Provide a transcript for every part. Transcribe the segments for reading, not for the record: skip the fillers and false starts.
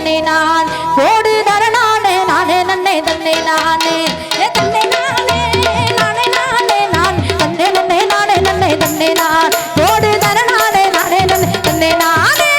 தன்னை நான் போடு தர நானே நானே நன்னே தன்னை நானே தன்னை நானே நானே நானே நான் தன்னை நன்னே நானே நன்னே தன்னை நான் போடு தர நானே நானே நன்னே தன்னை நானே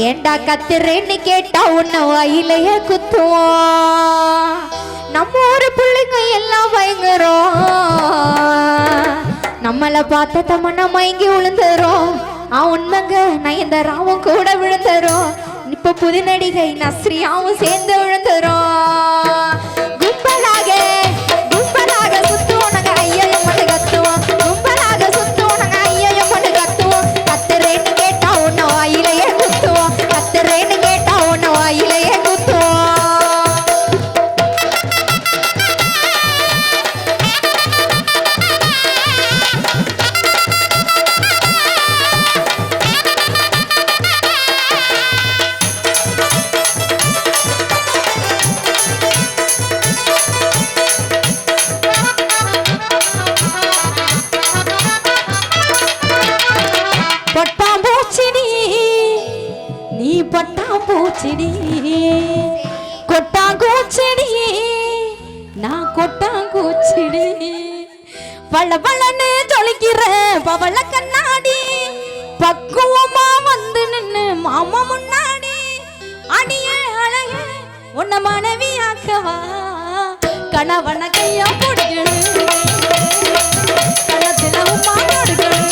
ஏண்டா கத்துறேன்னு கேட்டா உன்ன வாயிலைய குத்துவோம். நம்ம ஊரு பிள்ளைங்க எல்லாம் பயங்கரம், நம்மள பார்த்த தமன்னா மயங்கி விழுந்துரும். உண்மைங்க நயன்தாராவும் கூட விழுந்துரும். இப்ப புது நடிகை நஸ்ரியாவும் சேர்ந்து விழுந்துரும். கும்பலாக கும்பலாக சுத்துவோம் நாங்க ஐயோ மட்டும் கத்துவோம். கும்பலாக சுத்துவோம் நாங்க ஐயோ மட்டும் கத்துவோம். கத்துறேன்னு கேட்டா உன்ன வாயிலையே குத்துவோம். கத்துறேன்னு கேட்டா உன்ன வாயிலையே குத்துவோம். பட்டாம்பூச்சிடி கொட்டாங்கூச்சிடி நான் கொட்டாங்கூச்சிடி பள்ள பள்ளன்னு ஜொலிக்கிற பவள கண்ணாடி பக்குவமா வந்து நின்னு மாமா முன்னாடி அடியே அழக உன்ன மனைவி ஆக்கவா கணவன கையா பிடிக்கணும் கணத்துல உமா கொடுக்கணும்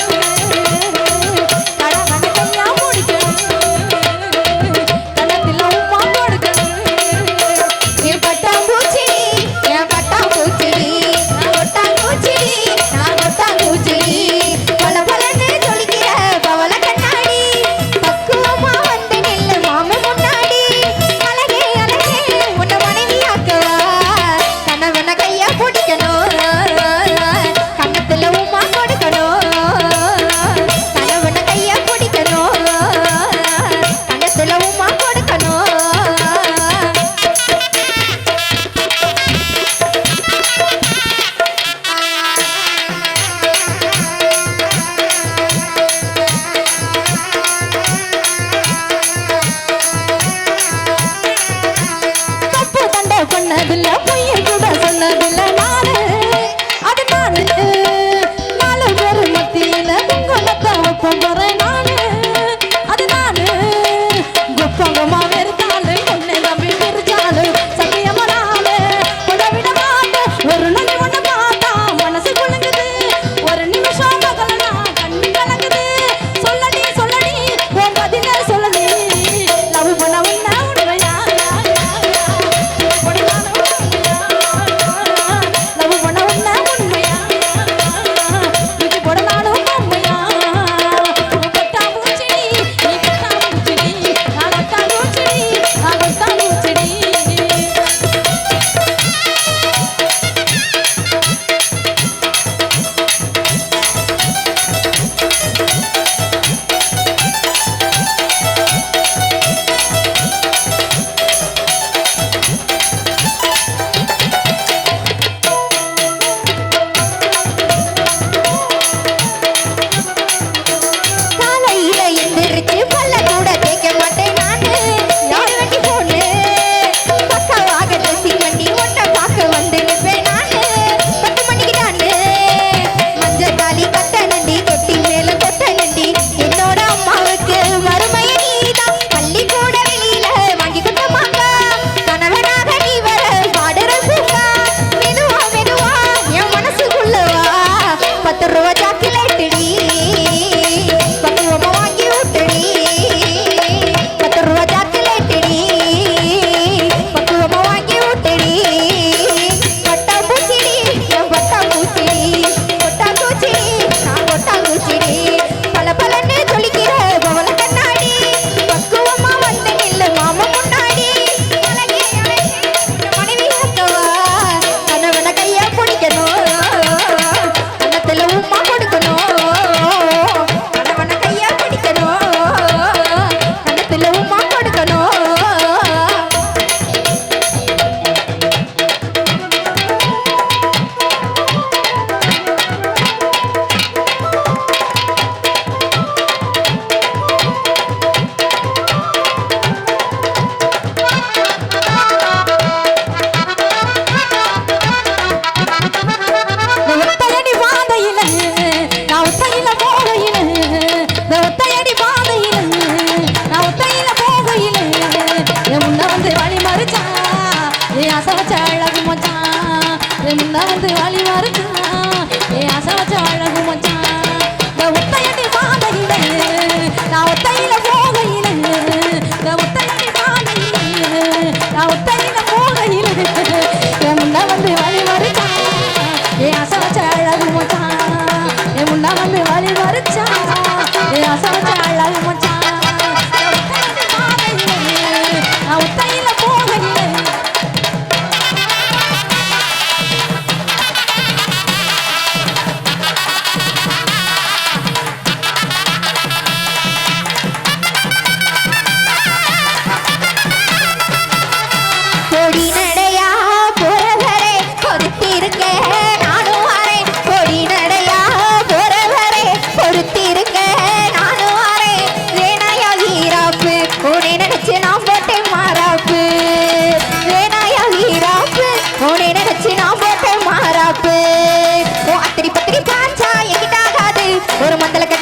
கையா பிடிக்கணும்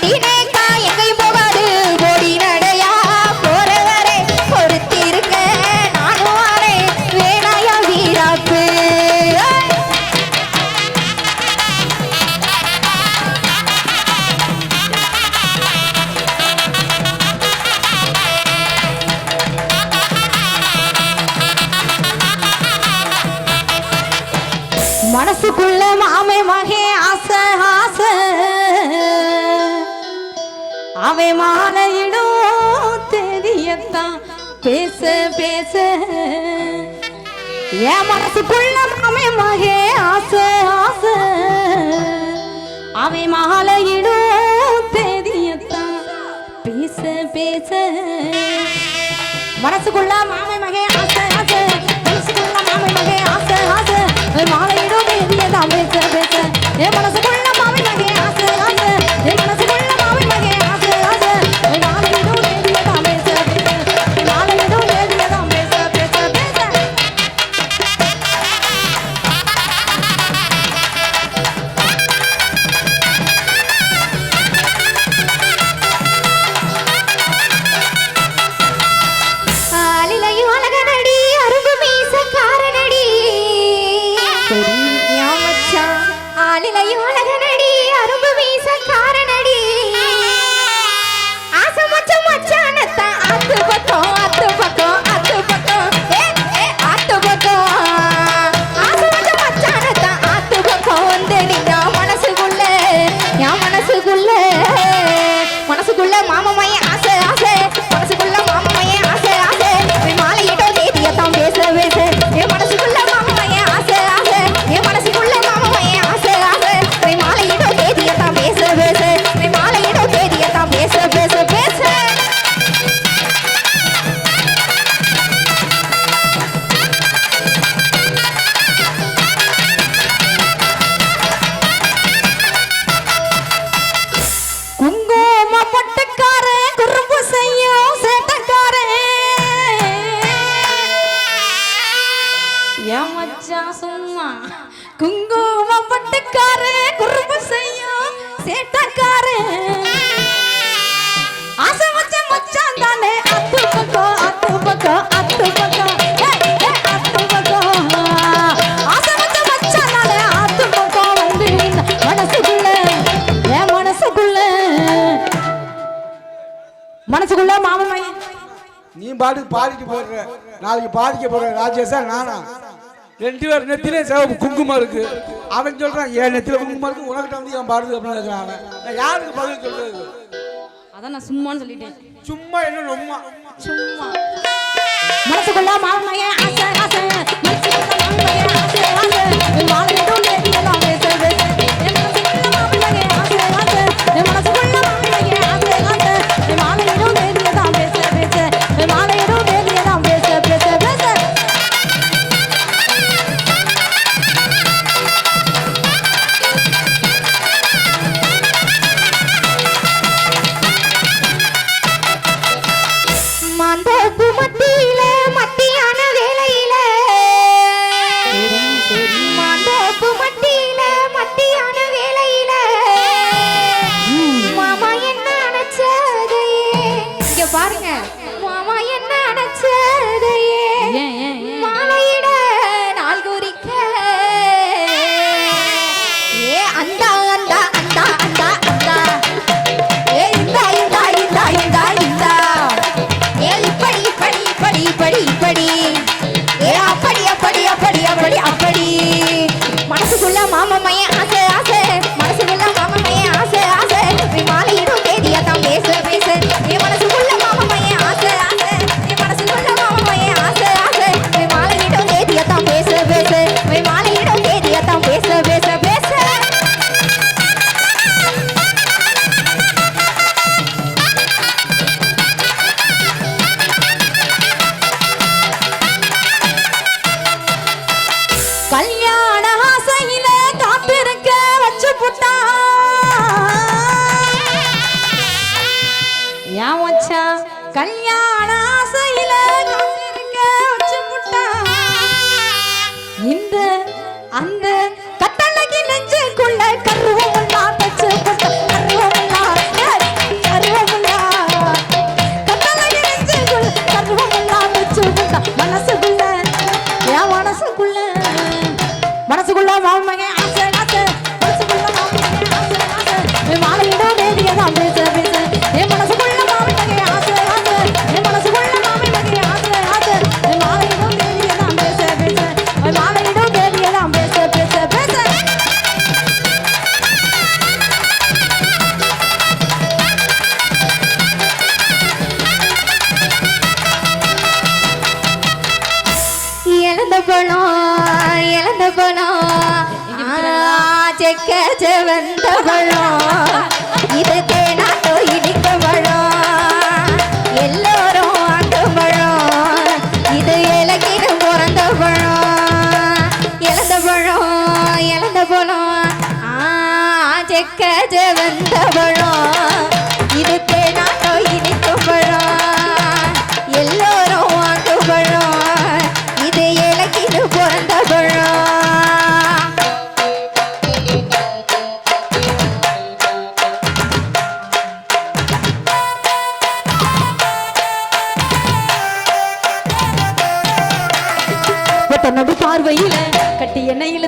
வீணேக்கா எங்கேயும் போகாது போடி நடையா போறவரை பொறுத்தி இருக்க நானும் வரே வேணாயா வீராப்பு மனசுக்குள்ள மாமே மகே ஆசை ஆசை அவை மாலையிடும் தேதியத்தான் பேச பேச என் மனசுக்குள்ள மாமே மகே ஆசை ஆசை அவை மாலையிடும் தேதியத்தான் பேச பேச மனசுக்குள்ள மாமே மகே ஆசை ஆசை மனசுக்குள்ள மாமே மகே ஆசை ஆசை மாலையிடும் தேதியதான் பேச பேச என் மனசுக்குள்ள மாமே மகே ஆசை ஆசை என் மனசுக்குள்ள மாமே மகே ஆசை ஆசை மாலையிடும் தேதியதான் பேச பேச மாலையிடும் தேதியதான் பேச பேச பேச ஆலிலையும் அழகனடி அரும்பு மீசக்காரனடி ஆலிலையும் அழகனடி அரும்பு மீசக்காரனடி ஆசை மச்சம் மச்சானத்தான் அத்து பக்கம் அத்து பக்கம் அத்து பக்கம் அத்து பக்கம் ஆசை மச்சம் மச்சானத்தான் அத்து பக்கம் வந்து நீங்க மனசுக்குள்ள என் மனசுக்குள்ள மனசுக்குள்ள மாமமைய ஆசை ஆசை மனசுக்குள்ள மாமமைய ஆசை ஆசை மாலையிட்டோ தேதியத்தான் பேச பேச என் மனசுக்குள்ள மாமமைய ஆசை ஆசை என் மனசுக்குள்ள மாமமைய ஆசை ஆசை மாலையிட்டோ தேதியத்தான் பேச பேச மாலையிட்டோ தேதியத்தான் பேச பேச பேச குங்கும பட்டுக்காரன் குறும்பு செய்யும் சேட்டக்காரன் என் மச்சான் சும்மா குங்கும பட்டுக்காரன் குறும்பு செய்யும் சேட்டக்காரன் ஆசை வச்ச மச்சான் தானே அத்து பக்கம் அத்து பக்கம் அத்து பக்கம் அத்து பக்கம் ஆசை வச்ச மச்சான் தானே அத்து பக்கம் வந்து மனசுக்குள்ள என் மனசுக்குள்ள மாமன் நீ பாட்டுக்கு பாதிக்க போடுற நாளைக்கு பாதிக்க போடுற ராஜேஷா நானா ரெண்டு பேர் நெத்திலே சிவப்பு குங்குமம் இருக்கு அவன் சொல்றான் என் நெத்தில குங்குமம் இருக்கு உனக்கிட்ட வந்து அவன் பாடுது அப்படின்னு இருக்கிறான் நான் யாருக்கு பதில் சொல்றது அதான் நான் சும்மான்னு சொல்லிட்டேன் சும்மா என்ன ரொம்ப சும்மா மனசுக்குள்ள மாமன் ஆசை ஆசை மனசுக்குள்ள மாமன் ஆசை ஆசை மாலையிடும் தேதியெல்லாம் பேச பேச என் மனசுக்குள்ள மாமன் ஆசை ஆசை என் மனசுக்குள்ள மாமன் ஆசை ஆசை மாலையிடும் தேதியெல்லாம் பேச பேச மாலையிடும் தேதியெல்லாம் பேச பேச பேச மாந்தோப்பு மத்தியில மத்தியான வேளையில மாந்தோப்பு மத்தியில மத்தியான வேளையில மாமா என்ன அணைச்சதையே இங்க பாருங்க மாமா என்ன அணைச்சதையே மாலையிட நாள் குறிக்க ஏ அந்தா அந்தா அந்தா அந்தா அந்தா ஏ இந்தா இந்தா இந்தா இந்தா இந்தா ஏ இப்படி இப்படி இப்படி இப்படி இப்படி ஏ அப்படி அப்படி அப்படி அப்படி அப்படி மனசுக்குள்ள மாமமைய ஆசை ஆசை மனசுக்குள்ள மாமமைய ஆசை ஆசை மாலையிடும் தேதியத்தான் பேச பேச என் மனசுக்குள்ள மாமமைய ஆசை ஆசை என் மனசுக்குள்ள மாமமைய ஆசை ஆசை மாலையிடும் தேதியத்தான் பேச பேச மாலையிடும் தேதியத்தான் பேச பேச பேச கல்யாண ஆசையில காத்திருக்க வச்சு புட்டா ஏன் வச்சா கல்யாண ஆசையில காத்திருக்க வச்சு புட்டா இந்த அந்த கட்டளைக்கு நெஞ்சுக்குள்ள கருவம் தச்சு புட்டா கருவம்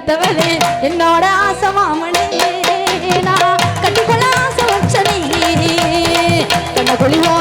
கொடுத்தவளே என்னோட ஆசை மாமனே நான் கட்டிக்கொள்ள ஆசை வச்ச நீ கண்ண குழிவோ